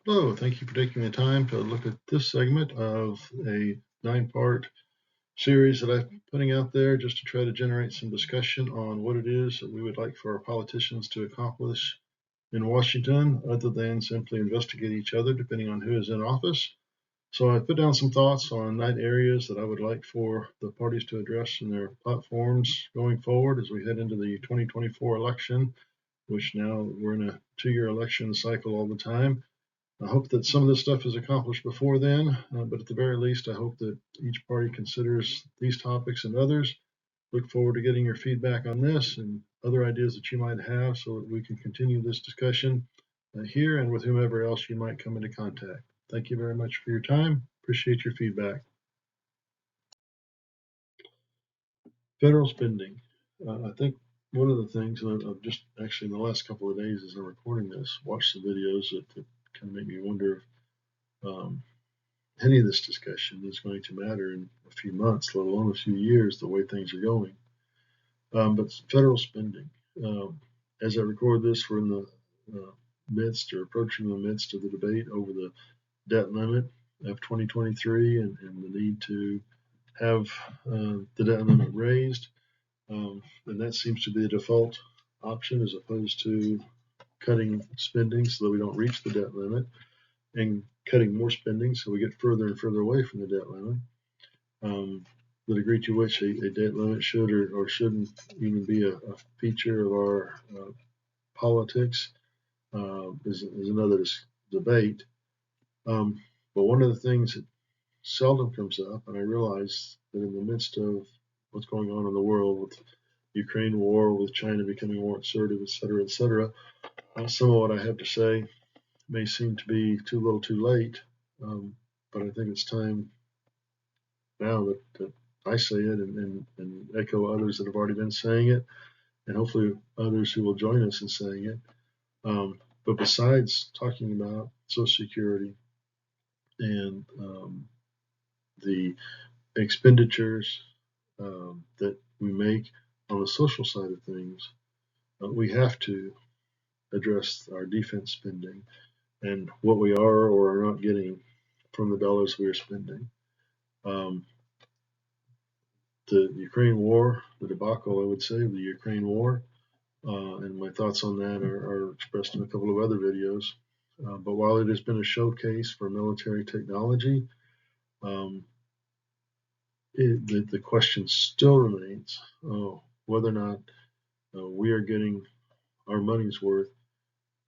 Hello, thank you for taking the time to look at this segment of a 9-part series that I'm putting out there just to try to generate some discussion on what it is that we would like for our politicians to accomplish in Washington, other than simply investigate each other, depending on who is in office. So I put down some thoughts on 9 areas that I would like for the parties to address in their platforms going forward as we head into the 2024 election, which now we're in a 2-year election cycle all the time. I hope that some of this stuff is accomplished before then, but at the very least, I hope that each party considers these topics and others. Look forward to getting your feedback on this and other ideas that you might have so that we can continue this discussion here and with whomever else you might come into contact. Thank you very much for your time. Appreciate your feedback. Federal spending. I think one of the things, and I've just actually in the last couple of days as I'm recording this, watched some videos that kind of make me wonder if any of this discussion is going to matter in a few months, let alone a few years, the way things are going. But federal spending. As I record this, we're in the midst or approaching the midst of the debate over the debt limit of 2023 and the need to have the debt limit raised. And that seems to be the default option as opposed to cutting spending so that we don't reach the debt limit and cutting more spending so we get further and further away from the debt limit. The degree to which a debt limit should or shouldn't even be a feature of our politics is another debate. But one of the things that seldom comes up, and I realize that in the midst of what's going on in the world with Ukraine war, with China becoming more assertive, et cetera, some of what I have to say may seem to be too little too late, but I think it's time now that I say it and echo others that have already been saying it, and hopefully others who will join us in saying it. But besides talking about Social Security and the expenditures that we make on the social side of things, we have to address our defense spending and what we are or are not getting from the dollars we are spending. The Ukraine war, the debacle, I would say, of the Ukraine war, and my thoughts on that are expressed in a couple of other videos. But while it has been a showcase for military technology, the question still remains whether or not we are getting our money's worth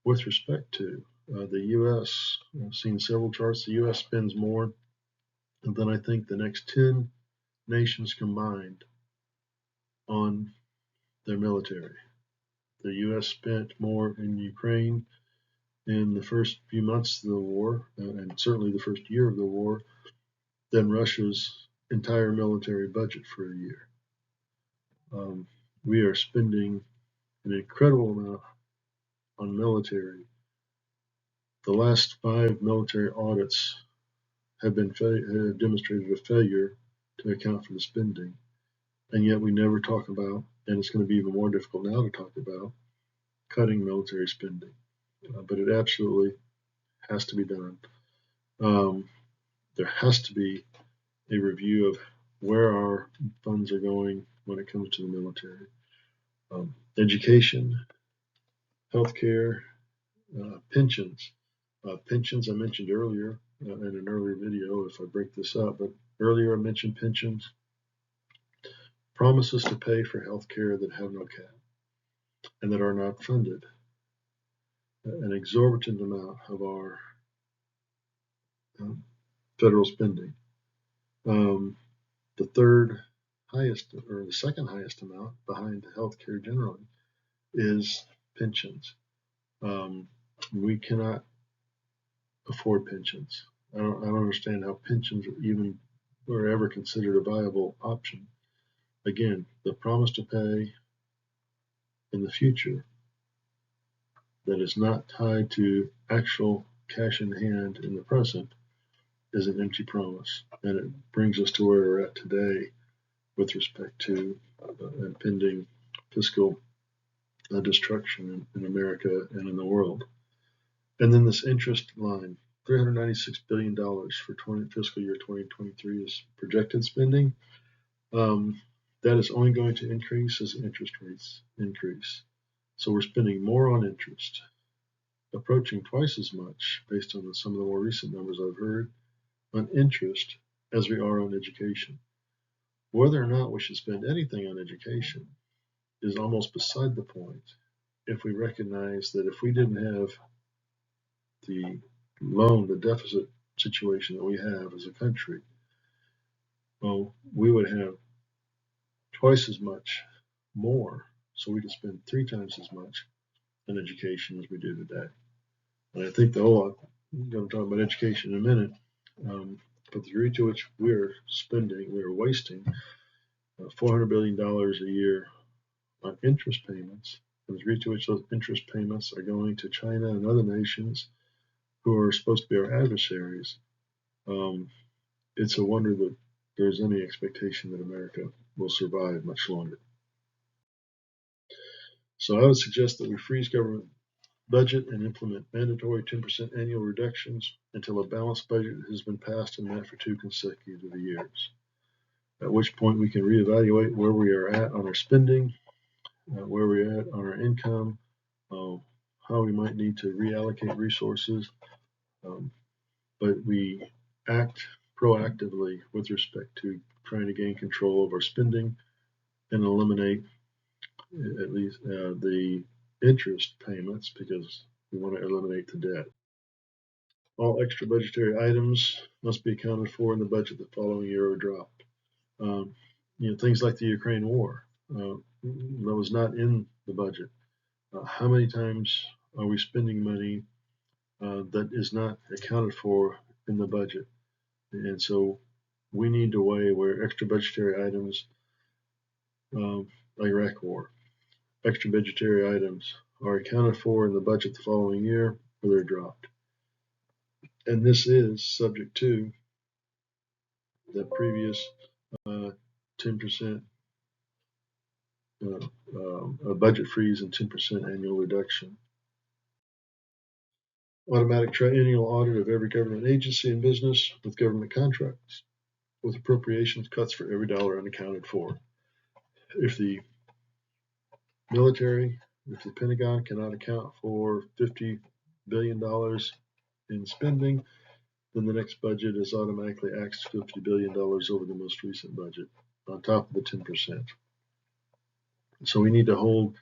with respect to the U.S. I've seen several charts. The U.S. spends more than I think the next 10 nations combined on their military. The U.S. spent more in Ukraine in the first few months of the war, and certainly the first year of the war, than Russia's entire military budget for a year. We are spending an incredible amount on military. The last 5 military audits have demonstrated a failure to account for the spending, and yet we never talk about, and it's going to be even more difficult now to talk about, cutting military spending. But it absolutely has to be done. There has to be a review of where our funds are going when it comes to the military. Education, healthcare, pensions. Pensions I mentioned earlier in an earlier video if I break this up, but earlier I mentioned pensions. Promises to pay for healthcare that have no cap and that are not funded. An exorbitant amount of our federal spending. The third highest or the second highest amount behind healthcare generally is pensions. We cannot afford pensions. I don't understand how pensions even were ever considered a viable option. Again, the promise to pay in the future that is not tied to actual cash in hand in the present is an empty promise, and it brings us to where we're at today with respect to impending fiscal destruction in America and in the world. And then this interest line $396 billion for fiscal year 2023 is projected spending. That is only going to increase as interest rates increase. So we're spending more on interest, approaching twice as much, based on some of the more recent numbers I've heard, on interest as we are on education. Whether or not we should spend anything on education is almost beside the point if we recognize that if we didn't have the deficit situation that we have as a country, well, we would have twice as much more, so we could spend 3 times as much on education as we do today. And I think I'm going to talk about education in a minute, but the degree to which we're wasting $400 billion a year on interest payments, and the degree to which those interest payments are going to China and other nations who are supposed to be our adversaries, it's a wonder that there's any expectation that America will survive much longer. So I would suggest that we freeze government budget and implement mandatory 10% annual reductions until a balanced budget has been passed and met for 2 consecutive years, at which point we can reevaluate where we are at on our spending, where we're at on our income, how we might need to reallocate resources, but we act proactively with respect to trying to gain control of our spending and eliminate at least the interest payments, because we want to eliminate the debt. All extra budgetary items must be accounted for in the budget the following year or dropped. Things like the Ukraine war, that was not in the budget. How many times are we spending money that is not accounted for in the budget? And so we need to weigh where extra budgetary items, like Iraq war, extra budgetary items are accounted for in the budget the following year, or they're dropped. And this is subject to the previous 10% budget freeze and 10% annual reduction. Automatic triennial audit of every government agency and business with government contracts, with appropriations cuts for every dollar unaccounted for. If the military, if the Pentagon cannot account for $50 billion in spending, then the next budget is automatically axed $50 billion over the most recent budget, on top of the 10%. So we need to hold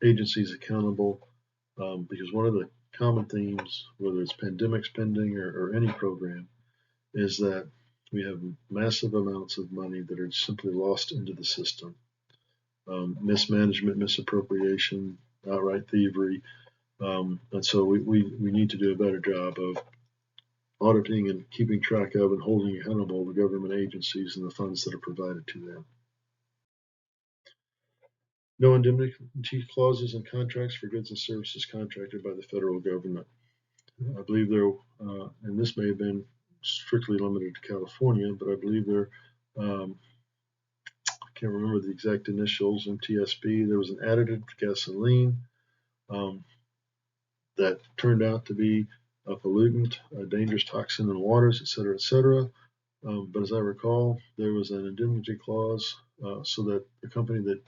agencies accountable, because one of the common themes, whether it's pandemic spending or any program, is that we have massive amounts of money that are simply lost into the system. Mismanagement, misappropriation, outright thievery. And so we need to do a better job of auditing and keeping track of and holding accountable the government agencies and the funds that are provided to them. No indemnity clauses in contracts for goods and services contracted by the federal government. I believe there, and this may have been strictly limited to California, but I believe there, I can't remember the exact initials, MTSB, there was an additive to gasoline that turned out to be a pollutant, a dangerous toxin in waters, et cetera, et cetera. But as I recall, there was an indemnity clause so that the company that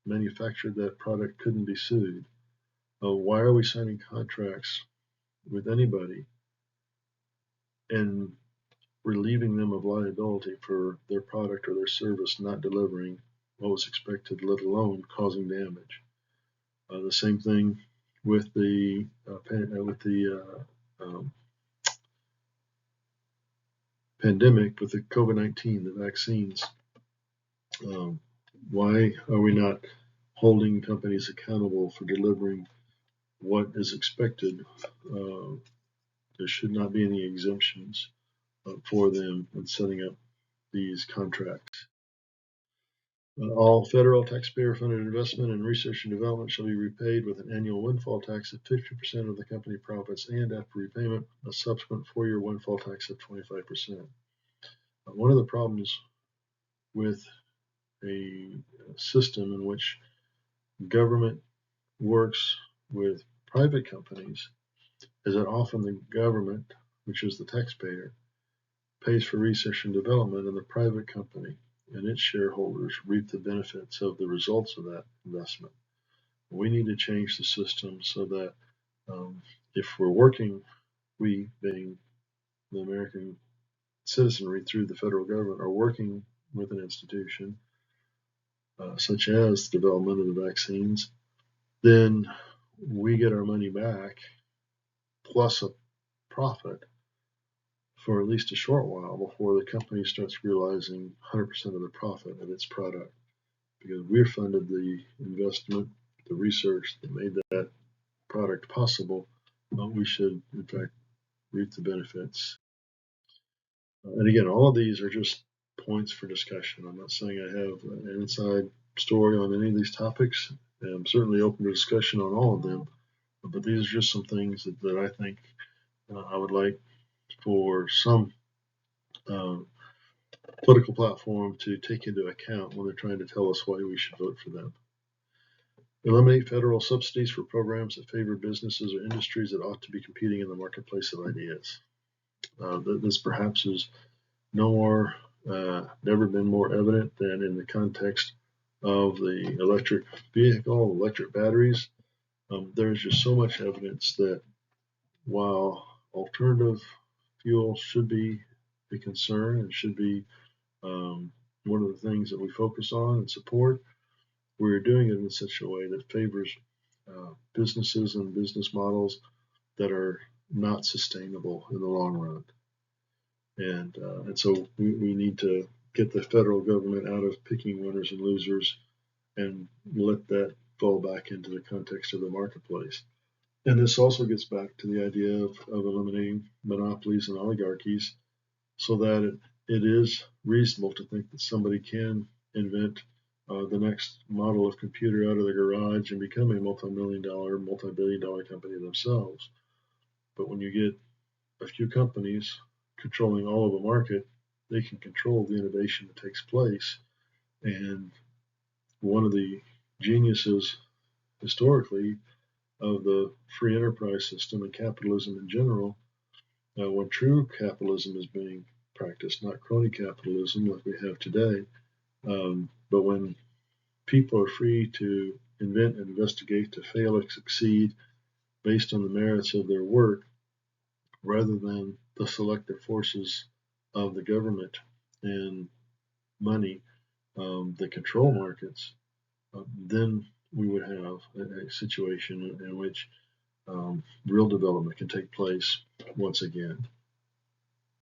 manufactured that product couldn't be sued. Why are we signing contracts with anybody and relieving them of liability for their product or their service not delivering what was expected, let alone causing damage? The same thing with the pandemic, with the COVID-19, the vaccines. Why are we not holding companies accountable for delivering what is expected? There should not be any exemptions for them in setting up these contracts. All federal taxpayer-funded investment in research and development shall be repaid with an annual windfall tax of 50% of the company profits, and after repayment, a subsequent 4-year windfall tax of 25%. One of the problems with a system in which government works with private companies is that often the government which is the taxpayer, pays for research and development, and the private company and its shareholders reap the benefits of the results of that investment. We need to change the system so that if we're working, we being the American citizenry through the federal government, are working with an institution such as the development of the vaccines, then we get our money back plus a profit for at least a short while before the company starts realizing 100% of the profit of its product, because we're funded the investment, the research that made that product possible. We should, in fact, reap the benefits. And again, all of these are just points for discussion. I'm not saying I have an inside story on any of these topics. I'm certainly open to discussion on all of them, but these are just some things that I think I would like for some political platform to take into account when they're trying to tell us why we should vote for them. Eliminate federal subsidies for programs that favor businesses or industries that ought to be competing in the marketplace of ideas. This perhaps is never been more evident than in the context of the electric vehicle, electric batteries. There's just so much evidence that while alternative fuel should be a concern and should be one of the things that we focus on and support, we're doing it in such a way that favors businesses and business models that are not sustainable in the long run. And so we need to get the federal government out of picking winners and losers and let that fall back into the context of the marketplace. And this also gets back to the idea of eliminating monopolies and oligarchies so that it is reasonable to think that somebody can invent the next model of computer out of the garage and become a multi-million-dollar, multi-billion-dollar company themselves. But when you get a few companies controlling all of a market, they can control the innovation that takes place. And one of the geniuses historically of the free enterprise system and capitalism in general, when true capitalism is being practiced, not crony capitalism like we have today, but when people are free to invent and investigate, to fail and succeed based on the merits of their work, rather than the selective forces of the government and money that control markets, then we would have a situation in which real development can take place once again.